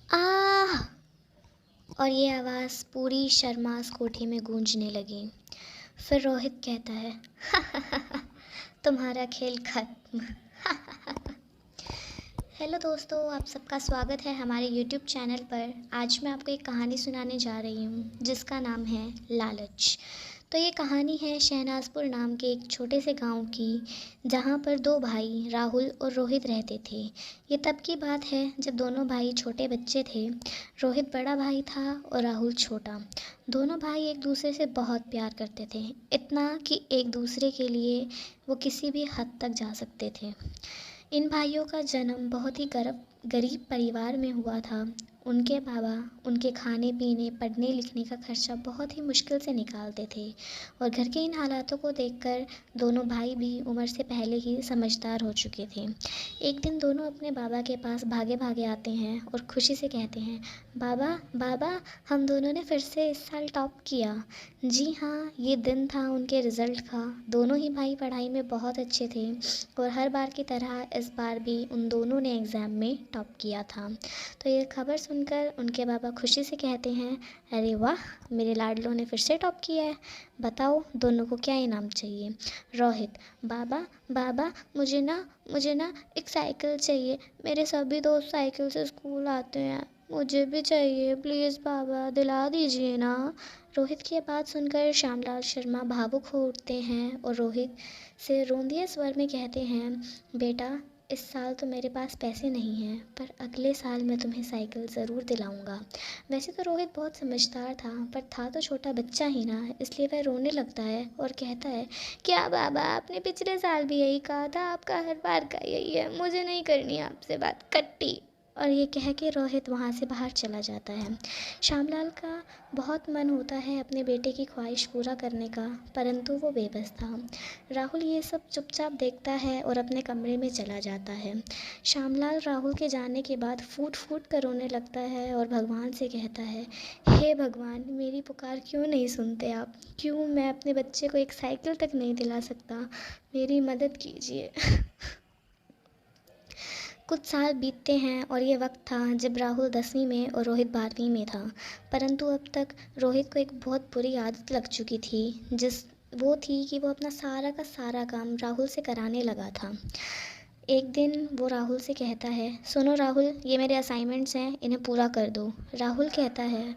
आह! और ये आवाज़ पूरी शर्मास कोठी में गूंजने लगी। फिर रोहित कहता है, तुम्हारा खेल खत्म। हेलो दोस्तों, आप सबका स्वागत है हमारे यूट्यूब चैनल पर। आज मैं आपको एक कहानी सुनाने जा रही हूँ जिसका नाम है लालच। तो ये कहानी है शहनाजपुर नाम के एक छोटे से गांव की, जहाँ पर दो भाई राहुल और रोहित रहते थे। ये तब की बात है जब दोनों भाई छोटे बच्चे थे। रोहित बड़ा भाई था और राहुल छोटा। दोनों भाई एक दूसरे से बहुत प्यार करते थे, इतना कि एक दूसरे के लिए वो किसी भी हद तक जा सकते थे। इन भाइयों का जन्म बहुत ही गरीब परिवार में हुआ था। उनके बाबा उनके खाने पीने पढ़ने लिखने का खर्चा बहुत ही मुश्किल से निकालते थे, और घर के इन हालातों को देखकर दोनों भाई भी उम्र से पहले ही समझदार हो चुके थे। एक दिन दोनों अपने बाबा के पास भागे भागे आते हैं और खुशी से कहते हैं, बाबा बाबा, हम दोनों ने फिर से इस साल टॉप किया। जी हाँ, ये दिन था उनके रिज़ल्ट का। दोनों ही भाई पढ़ाई में बहुत अच्छे थे और हर बार की तरह इस बार भी उन दोनों ने एग्ज़ाम में टॉप किया था। तो ये खबर सुनकर उनके बाबा खुशी से कहते हैं, अरे वाह, मेरे लाडलों ने फिर से टॉप किया है। बताओ दोनों को क्या इनाम चाहिए। रोहित, बाबा बाबा, मुझे ना एक साइकिल चाहिए। मेरे सभी दोस्त साइकिल से स्कूल आते हैं, मुझे भी चाहिए, प्लीज़ बाबा दिला दीजिए ना। रोहित की ये बात सुनकर श्यामलाल शर्मा भावुक हो उठते हैं और रोहित से रोंदिए स्वर में कहते हैं, बेटा, इस साल तो मेरे पास पैसे नहीं हैं, पर अगले साल मैं तुम्हें साइकिल ज़रूर दिलाऊंगा। वैसे तो रोहित बहुत समझदार था, पर था तो छोटा बच्चा ही ना, इसलिए वह रोने लगता है और कहता है, क्या बाबा, आपने पिछले साल भी यही कहा था, आपका हर बार का यही है, मुझे नहीं करनी आपसे बात, कट्टी। और ये कह के रोहित वहाँ से बाहर चला जाता है। श्यामलाल का बहुत मन होता है अपने बेटे की ख्वाहिश पूरा करने का, परंतु वो बेबस था। राहुल ये सब चुपचाप देखता है और अपने कमरे में चला जाता है। श्यामलाल राहुल के जाने के बाद फूट फूट कर रोने लगता है और भगवान से कहता है, हे भगवान, मेरी पुकार क्यों नहीं सुनते आप? क्यों मैं अपने बच्चे को एक साइकिल तक नहीं दिला सकता? मेरी मदद कीजिए। कुछ साल बीतते हैं और ये वक्त था जब राहुल 10वीं में और रोहित 12वीं में था। परंतु अब तक रोहित को एक बहुत बुरी आदत लग चुकी थी, वो थी कि वो अपना सारा का सारा काम राहुल से कराने लगा था। एक दिन वो राहुल से कहता है, सुनो राहुल, ये मेरे असाइनमेंट्स हैं, इन्हें पूरा कर दो। राहुल कहता है,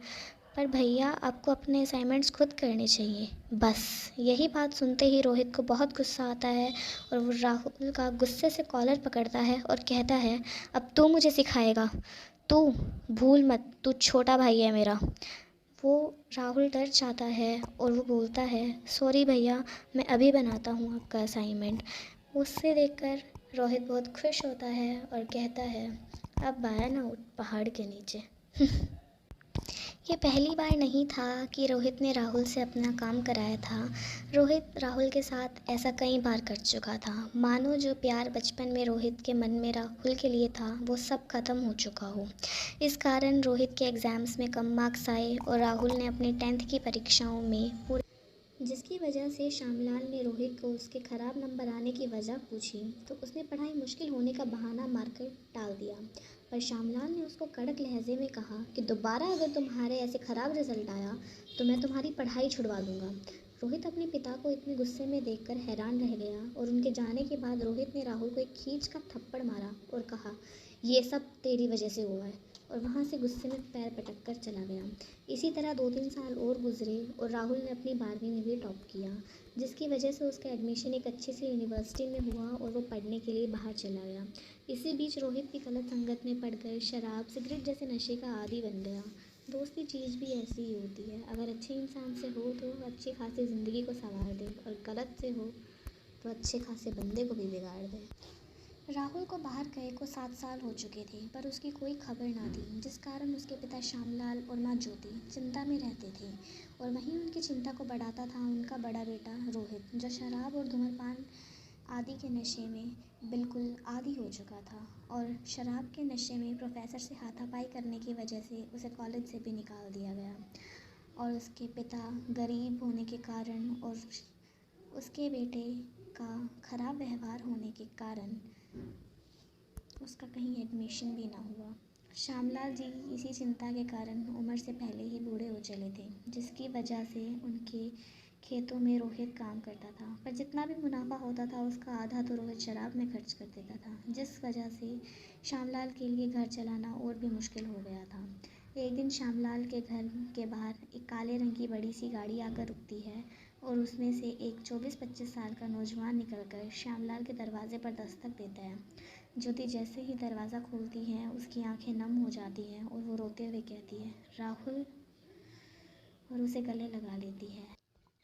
पर भैया, आपको अपने असाइनमेंट्स खुद करने चाहिए। बस यही बात सुनते ही रोहित को बहुत गुस्सा आता है और वो राहुल का गुस्से से कॉलर पकड़ता है और कहता है, अब तू मुझे सिखाएगा? तू भूल मत, तू छोटा भाई है मेरा। वो राहुल डर जाता है और वो बोलता है, सॉरी भैया, मैं अभी बनाता हूँ आपका असाइनमेंट। उससे देखकर रोहित बहुत खुश होता है और कहता है, अब आया ना उठ पहाड़ के नीचे। ये पहली बार नहीं था कि रोहित ने राहुल से अपना काम कराया था। रोहित राहुल के साथ ऐसा कई बार कर चुका था। मानो जो प्यार बचपन में रोहित के मन में राहुल के लिए था, वो सब खत्म हो चुका हो। इस कारण रोहित के एग्ज़ाम्स में कम मार्क्स आए और राहुल ने अपनी 10th की परीक्षाओं में पूरे, जिसकी वजह से श्यामलाल ने रोहित को उसके ख़राब नंबर आने की वजह पूछी तो उसने पढ़ाई मुश्किल होने का बहाना मारकर टाल दिया। पर श्यामलाल ने उसको कड़क लहजे में कहा कि दोबारा अगर तुम्हारे ऐसे ख़राब रिजल्ट आया तो मैं तुम्हारी पढ़ाई छुड़वा दूंगा। रोहित अपने पिता को इतने गुस्से में देखकर हैरान रह गया और उनके जाने के बाद रोहित ने राहुल को एक खींच का थप्पड़ मारा और कहा, ये सब तेरी वजह से हुआ है, और वहाँ से गुस्से में पैर पटक कर चला गया। इसी तरह 2-3 साल और गुजरे और राहुल ने अपनी 12वीं में भी टॉप किया, जिसकी वजह से उसका एडमिशन एक अच्छी सी यूनिवर्सिटी में हुआ और वो पढ़ने के लिए बाहर चला गया। इसी बीच रोहित भी गलत संगत में पड़कर शराब सिगरेट जैसे नशे का आदी बन गया। दोस्ती चीज़ भी ऐसी ही होती है, अगर अच्छे इंसान से हो तो अच्छी खासी ज़िंदगी को संवार दे, और गलत से हो तो अच्छे खासे बंदे को भी बिगाड़ दे। राहुल को बाहर गए को 7 साल हो चुके थे, पर उसकी कोई खबर ना थी, जिस कारण उसके पिता श्यामलाल और माँ ज्योति चिंता में रहते थे। और वहीं उनकी चिंता को बढ़ाता था उनका बड़ा बेटा रोहित, जो शराब और धूम्रपान आदि के नशे में बिल्कुल आदी हो चुका था। और शराब के नशे में प्रोफेसर से हाथापाई करने की वजह से उसे कॉलेज से भी निकाल दिया गया। और उसके पिता गरीब होने के कारण और उसके बेटे का ख़राब व्यवहार होने के कारण उसका कहीं एडमिशन भी ना हुआ। श्यामलाल जी इसी चिंता के कारण उम्र से पहले ही बूढ़े हो चले थे, जिसकी वजह से उनके खेतों में रोहित काम करता था। पर जितना भी मुनाफा होता था उसका आधा तो रोहित शराब में खर्च कर देता था, जिस वजह से श्यामलाल के लिए घर चलाना और भी मुश्किल हो गया था। एक दिन श्यामलाल के घर के बाहर एक काले रंग की बड़ी सी गाड़ी आकर रुकती है और उसमें से एक 24-25 साल का नौजवान निकलकर श्यामलाल के दरवाजे पर दस्तक देता है। ज्योति जैसे ही दरवाज़ा खोलती है उसकी आंखें नम हो जाती हैं और वो रोते हुए कहती है, राहुल, और उसे गले लगा लेती है।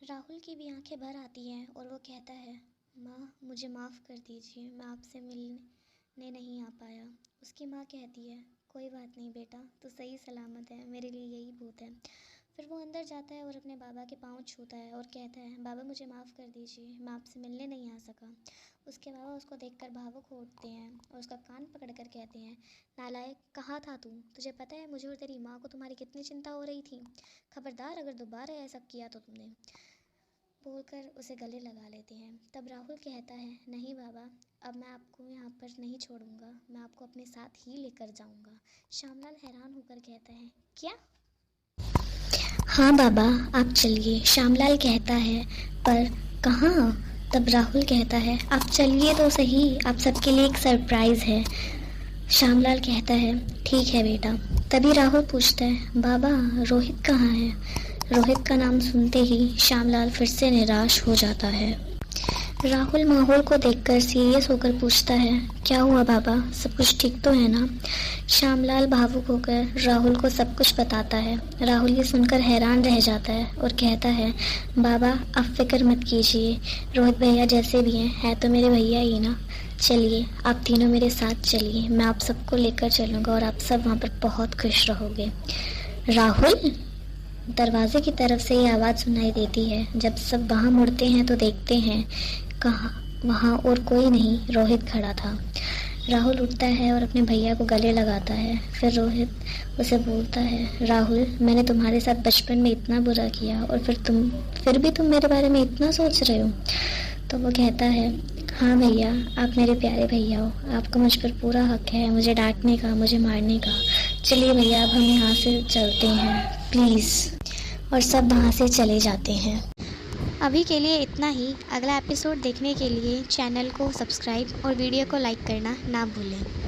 राहुल की भी आंखें भर आती हैं और वो कहता है, माँ मुझे माफ़ कर दीजिए, मैं आपसे मिलने नहीं आ पाया। उसकी माँ कहती है, कोई बात नहीं बेटा, तू सही सलामत है, मेरे लिए यही बहुत है। फिर वो अंदर जाता है और अपने बाबा के पाँव छूता है और कहता है, बाबा मुझे माफ़ कर दीजिए, मैं आपसे मिलने नहीं आ सका। उसके बाबा उसको देखकर भावुक होते हैं और उसका कान पकड़कर कहते हैं, नालायक, कहाँ था तू? तुझे पता है मुझे और तेरी माँ को तुम्हारी कितनी चिंता हो रही थी। खबरदार अगर दोबारा ऐसा किया तो तुमने, बोलकर उसे गले लगा लेते हैं। तब राहुल कहता है, नहीं बाबा, अब मैं आपको यहाँ पर नहीं छोड़ूंगा, मैं आपको अपने साथ ही लेकर जाऊंगा। श्यामलाल हैरान होकर कहता है, क्या? हाँ बाबा, आप चलिए, श्यामलाल कहता है, पर कहाँ? तब राहुल कहता है, आप चलिए तो सही, आप सबके लिए एक सरप्राइज़ है। श्यामलाल कहता है, ठीक है बेटा। तभी राहुल पूछता है, बाबा रोहित कहाँ है? रोहित का नाम सुनते ही श्यामलाल फिर से निराश हो जाता है। राहुल माहौल को देखकर सीरियस होकर पूछता है, क्या हुआ बाबा, सब कुछ ठीक तो है ना? श्यामलाल भावुक होकर राहुल को सब कुछ बताता है। राहुल ये सुनकर हैरान रह जाता है और कहता है, बाबा आप फिक्र मत कीजिए, रोहित भैया जैसे भी हैं है तो मेरे भैया ही ना। चलिए आप तीनों मेरे साथ चलिए, मैं आप सबको लेकर चलूँगा और आप सब वहाँ पर बहुत खुश रहोगे। राहुल, दरवाजे की तरफ से ये आवाज़ सुनाई देती है। जब सब वहाँ मुड़ते हैं तो देखते हैं कहाँ वहाँ और कोई नहीं, रोहित खड़ा था। राहुल उठता है और अपने भैया को गले लगाता है। फिर रोहित उसे बोलता है, राहुल मैंने तुम्हारे साथ बचपन में इतना बुरा किया और फिर भी तुम मेरे बारे में इतना सोच रहे हो। तो वो कहता है, हाँ भैया, आप मेरे प्यारे भैया हो, आपका मुझ पर पूरा हक है मुझे डांटने का, मुझे मारने का। चलिए भैया अब हम यहाँ से चलते हैं प्लीज़। और सब वहाँ से चले जाते हैं। अभी के लिए इतना ही। अगला एपिसोड देखने के लिए चैनल को सब्सक्राइब और वीडियो को लाइक करना ना भूलें।